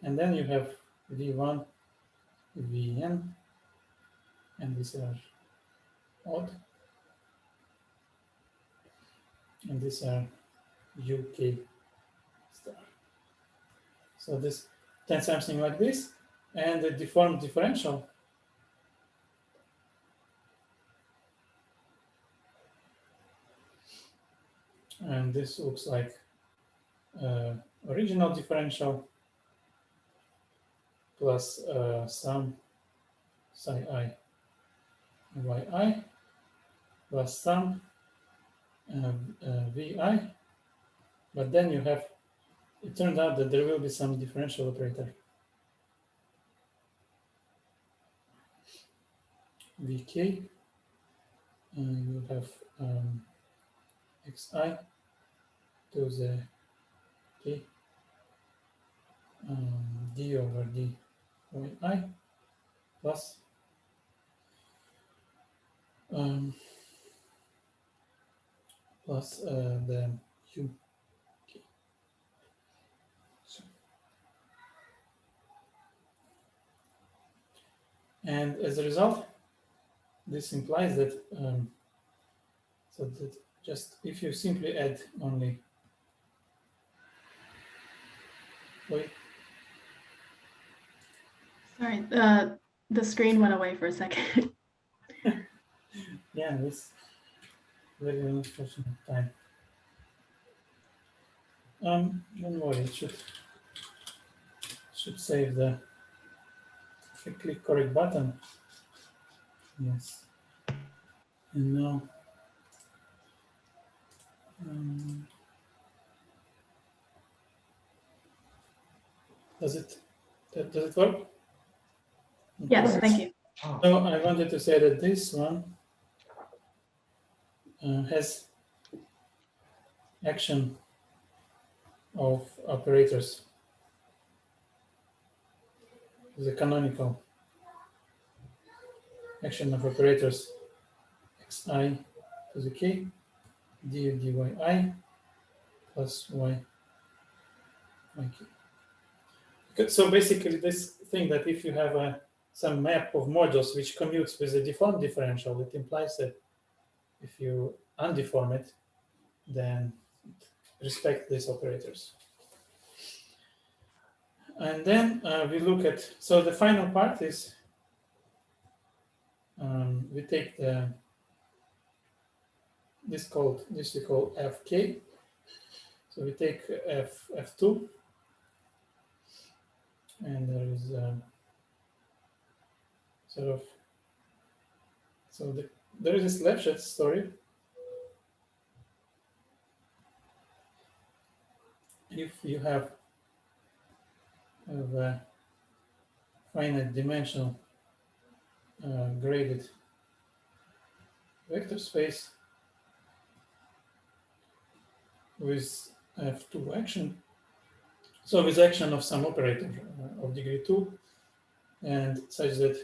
and then you have V1, Vn, and these are odd, and these are UK star. So this then something like this, and the deformed differential and this looks like original differential plus some psi I yi plus some vi, but then you have, it turned out that there will be some differential operator vk, and you have xi to the k d over d yi plus the u. And as a result, this implies that so that just if you simply add only wait.
Sorry, the screen went away for a second.
Yeah, this very unfortunate time. Don't worry, it should save the. If you click correct button, yes. And now, does it work?
Yes, thank you.
So I wanted to say that this one has action of operators. The canonical action of operators xi to the k d dy I plus y k. So basically this thing that if you have some map of modules which commutes with a deformed differential, it implies that if you undeform it, then respect these operators. And then we look at, so the final part is we take this we call fk. So we take f2, and there is there is a Slepchet story. If you have a finite dimensional graded vector space with F2 action, so with action of some operator of degree 2, and such that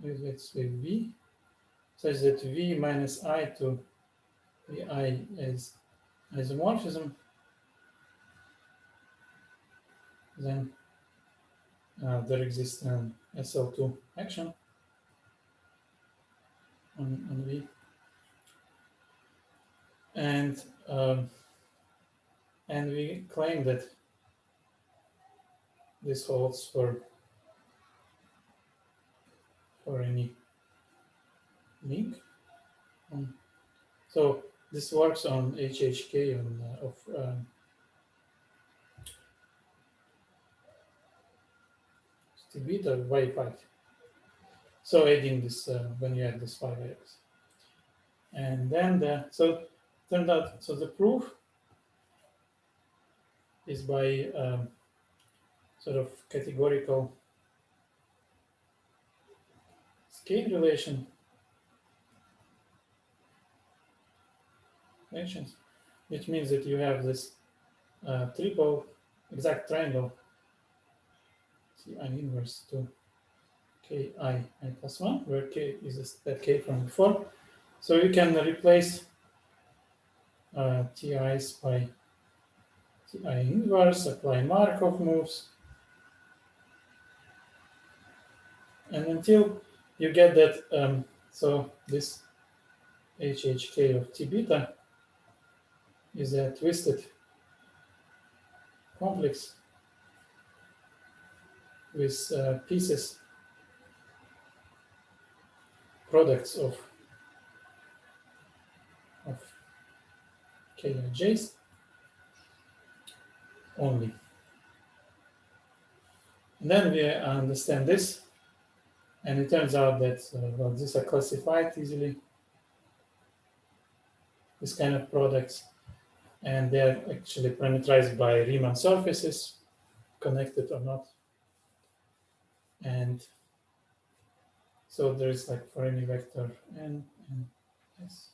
let's say V, such that V minus I to VI is isomorphism, then there exists an SL2 action on V, and we claim that this holds for any link. So this works on HHK of T beta y-ified. So adding this when you add this 5x, and then so turned out, so the proof is by sort of categorical scale relations, which means that you have this triple exact triangle Ti inverse to Ki I plus 1, where K is that K from before. So you can replace Ti's by Ti inverse, apply Markov moves, and until you get that, so this HHK of T beta is a twisted complex with pieces, products of K and J's only. And then we understand this, and it turns out that well, these are classified easily, this kind of products, and they are actually parameterized by Riemann surfaces, connected or not. And so there is like for any vector n and s,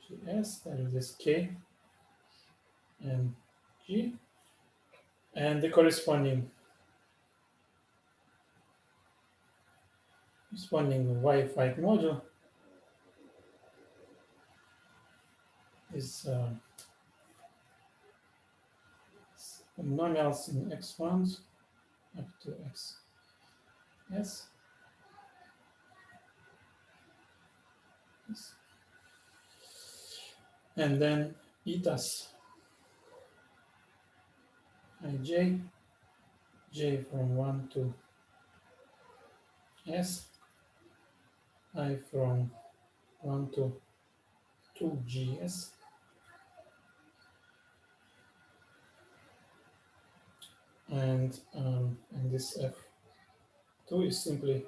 gs, there is this k and g, and the corresponding y-ified module is polynomials in x1s up to x Yes. Yes. And then etas ij, j from 1 to s, I from 1 to 2gs, and this f2 is simply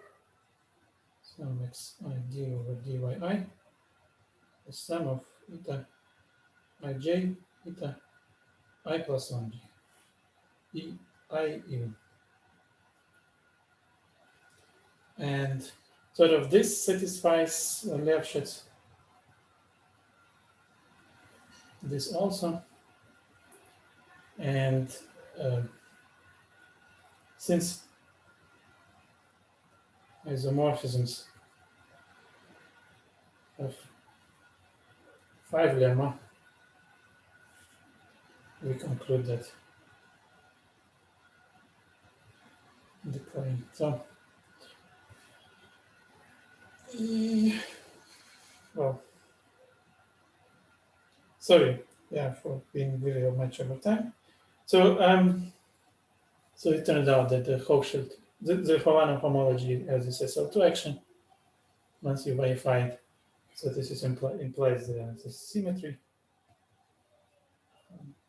sum xi d over dyi, the sum of eta ij, eta I plus 1j, I even. And sort of this satisfies Lefschetz. This also. And since isomorphisms of 5 lemma, we conclude that decline. So, well, sorry, yeah, for being really much over time. So, so it turns out that the Hochschild, the Khovanov homology has this SL2 action once you verify it. So this is implies the symmetry.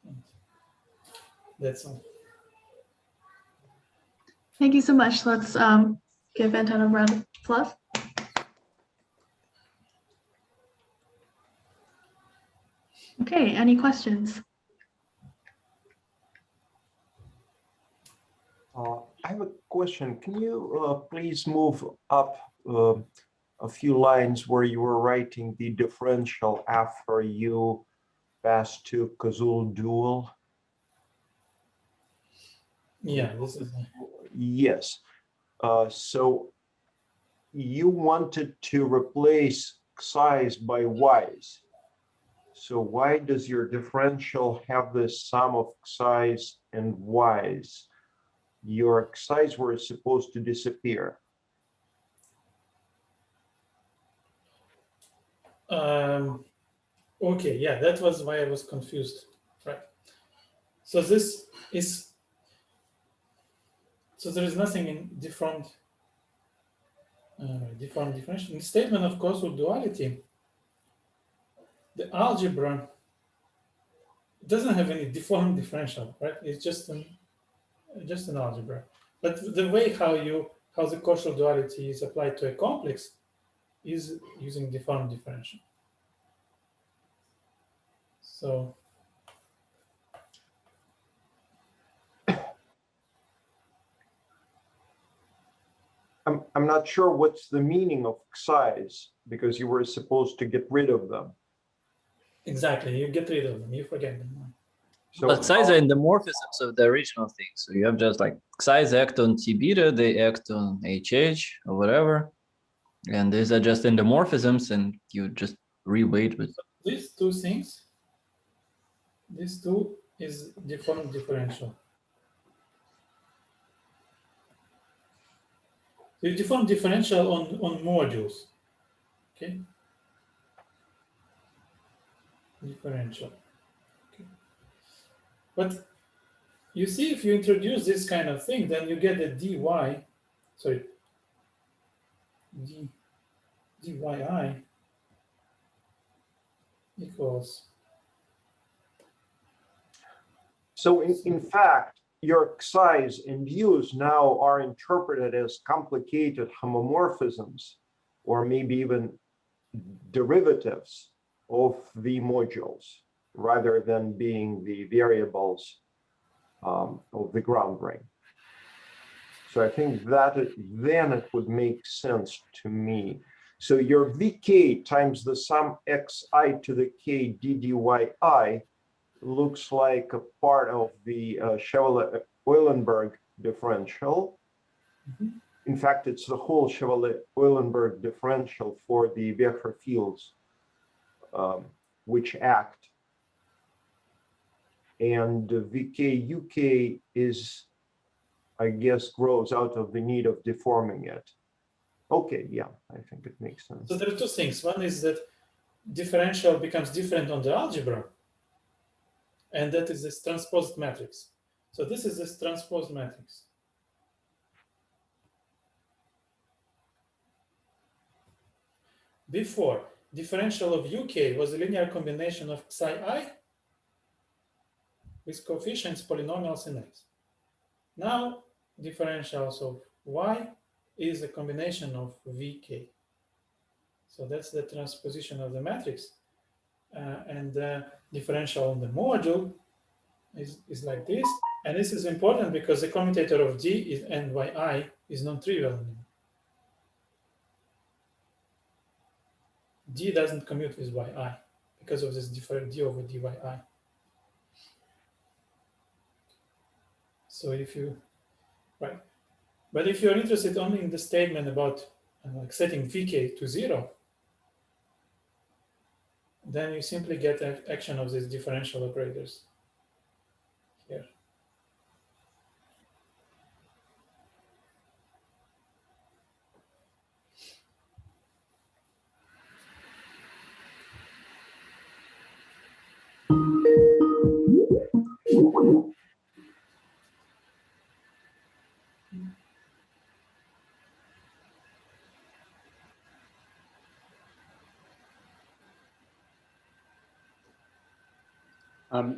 And that's all.
Thank you so much. Let's give Anton a round of applause. Okay, any questions?
I have a question. Can you please move up a few lines where you were writing the differential after you pass to Kazul dual?
Yeah, this is.
Yes. So you wanted to replace xi's by y's. So why does your differential have this sum of xi's and y's? Your xi's were supposed to disappear.
Okay, yeah, that was why I was confused, right? So this is, so there is nothing in deformed differential. In the statement of causal duality, the algebra doesn't have any deformed differential, right? It's just an algebra. But the way how the causal duality is applied to a complex is using deformed differential. So
I'm not sure what's the meaning of xi's because you were supposed to get rid of them.
exactly, you get rid of them, you forget them.
So
But xi's are in the morphisms of the original thing. So you have just like xi's act on T beta, they act on HH or whatever. And these are just endomorphisms, and you just reweight with.
These two things, these two is deformed differential. The deformed differential on modules, okay? Differential. Okay. But you see, if you introduce this kind of thing, then you get a dyi equals.
So in fact, your xi's and u's now are interpreted as complicated homomorphisms, or maybe even derivatives of the modules, rather than being the variables of the ground ring. So I think that then it would make sense to me. So your VK times the sum xi to the k ddyi looks like a part of the Chevalier-Eulenberg differential.
Mm-hmm.
In fact, it's the whole Chevalier-Eulenberg differential for the vector fields which act. And VK UK is, I guess, grows out of the need of deforming it. Okay, yeah, I think it makes sense.
So there are two things. One is that differential becomes different on the algebra, and that is this transposed matrix. So this is this transposed matrix. Before, differential of UK was a linear combination of psi I with coefficients, polynomials, and x. Now, differentials of y is a combination of vk. So that's the transposition of the matrix. And the differential in the module is like this. And this is important because the commutator of d is and yi is non-trivial anymore. D doesn't commute with yi because of this different d over dyi. So if you, right. But if you're interested only in the statement about like setting vk to 0, then you simply get action of these differential operators here.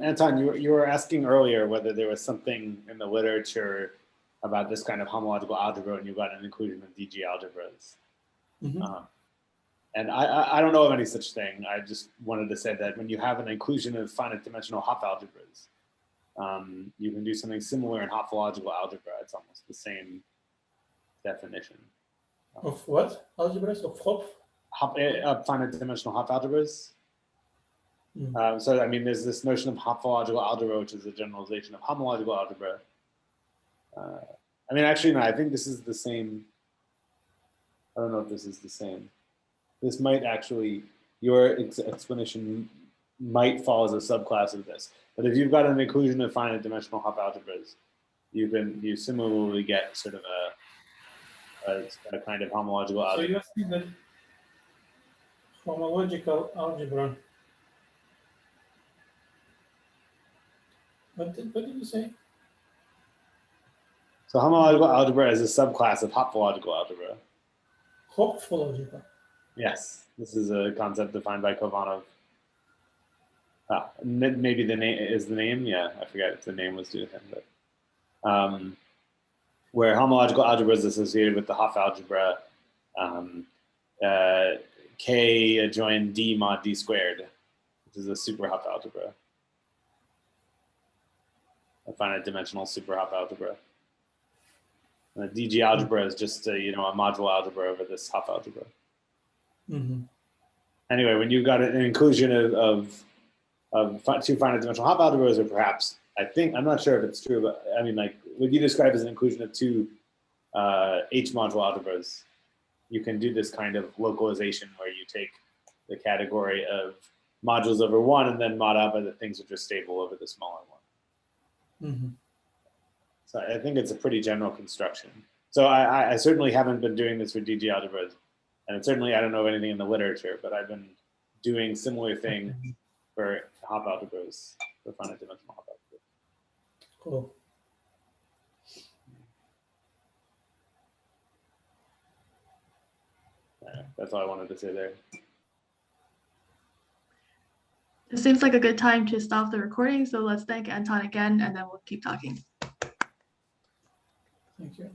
Anton, you were asking earlier whether there was something in the literature about this kind of homological algebra, and you got an inclusion of DG algebras.
Mm-hmm.
And I don't know of any such thing. I just wanted to say that when you have an inclusion of finite dimensional Hopf algebras, you can do something similar in Hypological algebra. It's almost the same definition.
Of what? Algebras of Hopf?
Finite dimensional Hopf algebras. So, I mean, there's this notion of Hypological algebra, which is a generalization of homological algebra. I mean, actually, no, I think this is the same. I don't know if this is the same. This might actually, your explanation might fall as a subclass of this. But if you've got an inclusion of finite dimensional Hopf algebras, you similarly get sort of a kind of homological algebra.
So you're saying that homological algebra. What did you say?
So homological algebra is a subclass of Hypological algebra.
Hopological.
Yes, this is a concept defined by Khovanov. Maybe the name is the name. Yeah, I forget if the name was due to him, but where homological algebra is associated with the Hopf algebra, K adjoin D mod D squared, which is a super Hopf algebra, a finite dimensional super Hopf algebra. And the DG algebra is just a module algebra over this Hopf algebra.
Mm-hmm.
Anyway, when you've got an inclusion of two finite dimensional Hopf algebras, or perhaps, I'm not sure if it's true, but I mean, like what you describe as an inclusion of two H module algebras, you can do this kind of localization where you take the category of modules over one and then mod out by the things which are stable over the smaller one.
Mm-hmm.
So I think it's a pretty general construction. So I certainly haven't been doing this for DG algebras, and certainly I don't know of anything in the literature, but I've been doing similar things for Hopf algebras, for finite dimensional Hopf algebras.
Cool.
That's all I wanted to say there.
It seems like a good time to stop the recording. So let's thank Anton again, and then we'll keep talking.
Thank you.